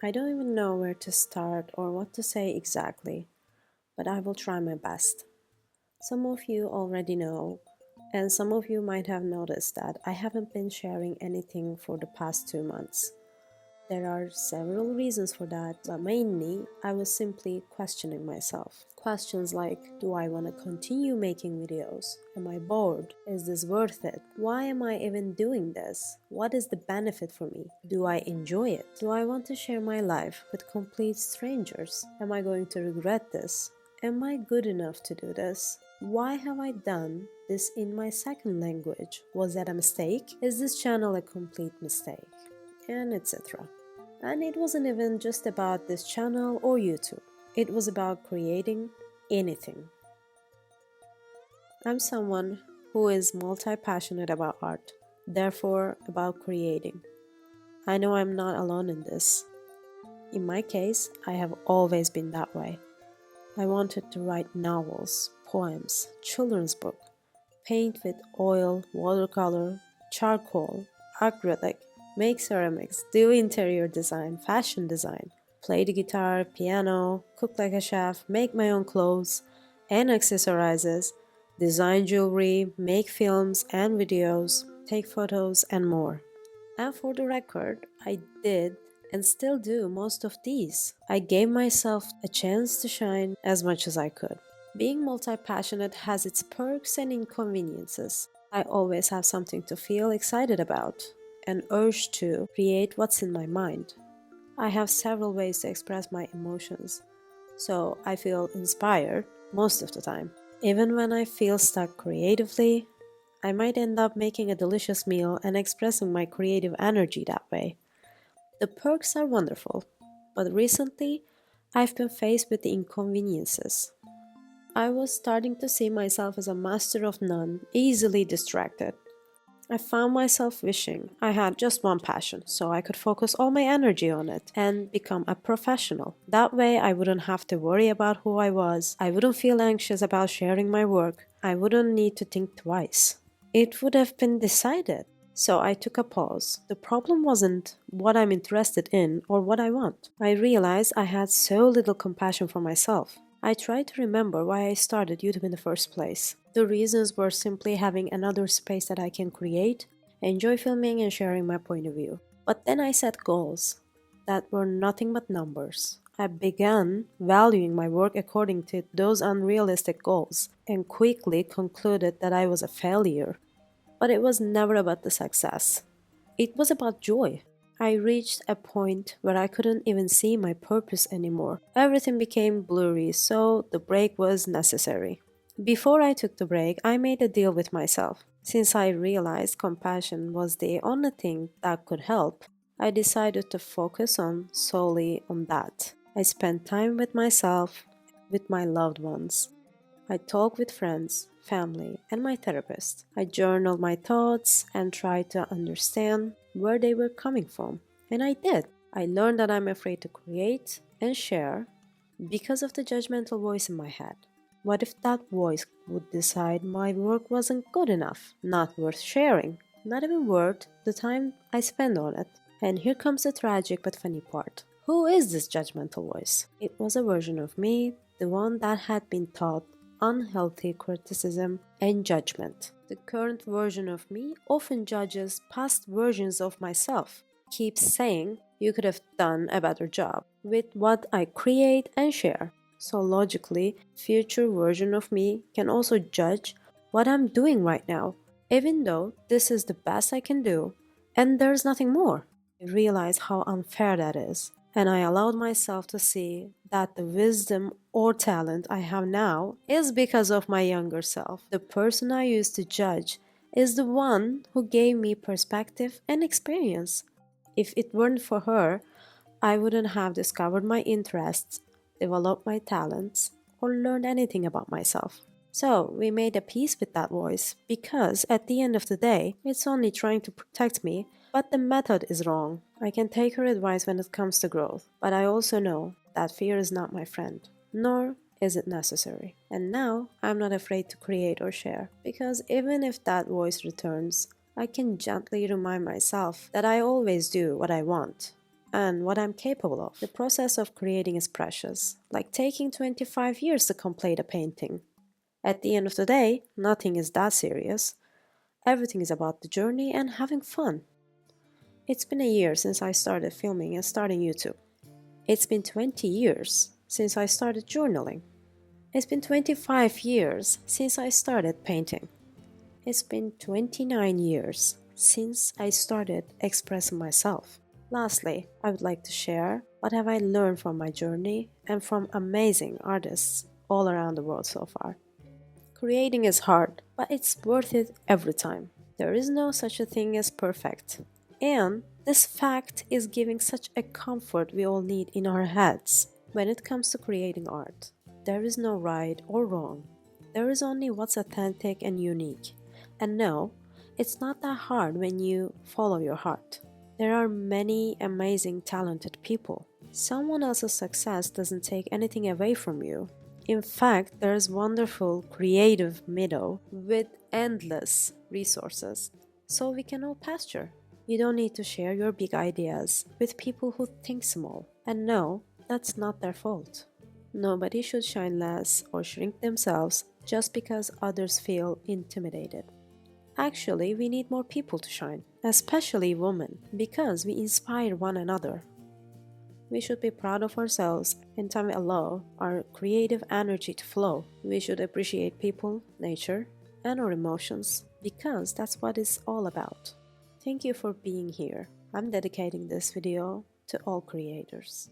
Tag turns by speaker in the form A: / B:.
A: I don't even know where to start or what to say exactly, but I will try my best. Some of you already know, and some of you might have noticed that I haven't been sharing anything for the past 2 months. There are several reasons for that, but mainly I was simply questioning myself. Questions like, do I want to continue making videos? Am I bored? Is this worth it? Why am I even doing this? What is the benefit for me? Do I enjoy it? Do I want to share my life with complete strangers? Am I going to regret this? Am I good enough to do this? Why have I done this in my second language? Was that a mistake? Is this channel a complete mistake? And etc. And it wasn't even just about this channel or YouTube. It was about creating anything. I'm someone who is multi-passionate about art, therefore about creating. I know I'm not alone in this. In my case, I have always been that way. I wanted to write novels, poems, children's book, paint with oil, watercolor, charcoal, acrylic, make ceramics, do interior design, fashion design, play the guitar, piano, cook like a chef, make my own clothes and accessorizes, design jewelry, make films and videos, take photos, and more. And for the record, I did and still do most of these. I gave myself a chance to shine as much as I could. Being multi-passionate has its perks and inconveniences. I always have something to feel excited about, an urge to create what's in my mind. I have several ways to express my emotions, so I feel inspired most of the time. Even when I feel stuck creatively, I might end up making a delicious meal and expressing my creative energy that way. The perks are wonderful, but recently I've been faced with the inconveniences. I was starting to see myself as a master of none, easily distracted. I found myself wishing I had just one passion so I could focus all my energy on it and become a professional. That way, I wouldn't have to worry about who I was, I wouldn't feel anxious about sharing my work, I wouldn't need to think twice. It would have been decided. So I took a pause. The problem wasn't what I'm interested in or what I want. I realized I had so little compassion for myself. I tried to remember why I started YouTube in the first place. The reasons were simply having another space that I can create, enjoy filming and sharing my point of view. But then I set goals that were nothing but numbers. I began valuing my work according to those unrealistic goals and quickly concluded that I was a failure. But it was never about the success. It was about joy. I reached a point where I couldn't even see my purpose anymore. Everything became blurry, so the break was necessary. Before I took the break, I made a deal with myself. Since I realized compassion was the only thing that could help, I decided to focus on solely on that. I spent time with myself, with my loved ones. I talk with friends, family, and my therapist. I journal my thoughts and try to understand where they were coming from. And I did. I learned that I'm afraid to create and share because of the judgmental voice in my head. What if that voice would decide my work wasn't good enough, not worth sharing, not even worth the time I spend on it? And here comes the tragic but funny part. Who is this judgmental voice? It was a version of me, the one that had been taught unhealthy criticism and judgment. The current version of me often judges past versions of myself, keeps saying, you could have done a better job with what I create and share. So logically, future version of me can also judge what I'm doing right now, even though this is the best I can do and there's nothing more. I realize how unfair that is, and I allowed myself to see that the wisdom or talent I have now is because of my younger self. The person I used to judge is the one who gave me perspective and experience. If it weren't for her, I wouldn't have discovered my interests, developed my talents, or learned anything about myself. So, we made a peace with that voice because at the end of the day, it's only trying to protect me, but the method is wrong. I can take her advice when it comes to growth, but I also know that fear is not my friend, nor is it necessary. And now I'm not afraid to create or share because even if that voice returns, I can gently remind myself that I always do what I want and what I'm capable of. The process of creating is precious, like taking 25 years to complete a painting. At the end of the day, nothing is that serious. Everything is about the journey and having fun. It's been a year since I started filming and starting YouTube. It's been 20 years since I started journaling. It's been 25 years since I started painting. It's been 29 years since I started expressing myself. Lastly, I would like to share what have I learned from my journey and from amazing artists all around the world so far. Creating is hard, but it's worth it every time. There is no such a thing as perfect. And this fact is giving such a comfort we all need in our heads. When it comes to creating art, there is no right or wrong. There is only what's authentic and unique. And no, it's not that hard when you follow your heart. There are many amazing, talented people. Someone else's success doesn't take anything away from you. In fact, there's wonderful creative meadow with endless resources, so we can all pasture. You don't need to share your big ideas with people who think small. And no, that's not their fault. Nobody should shine less or shrink themselves just because others feel intimidated. Actually, we need more people to shine, especially women, because we inspire one another. We should be proud of ourselves and time allow our creative energy to flow. We should appreciate people, nature, and our emotions because that's what it's all about. Thank you for being here. I'm dedicating this video to all creators.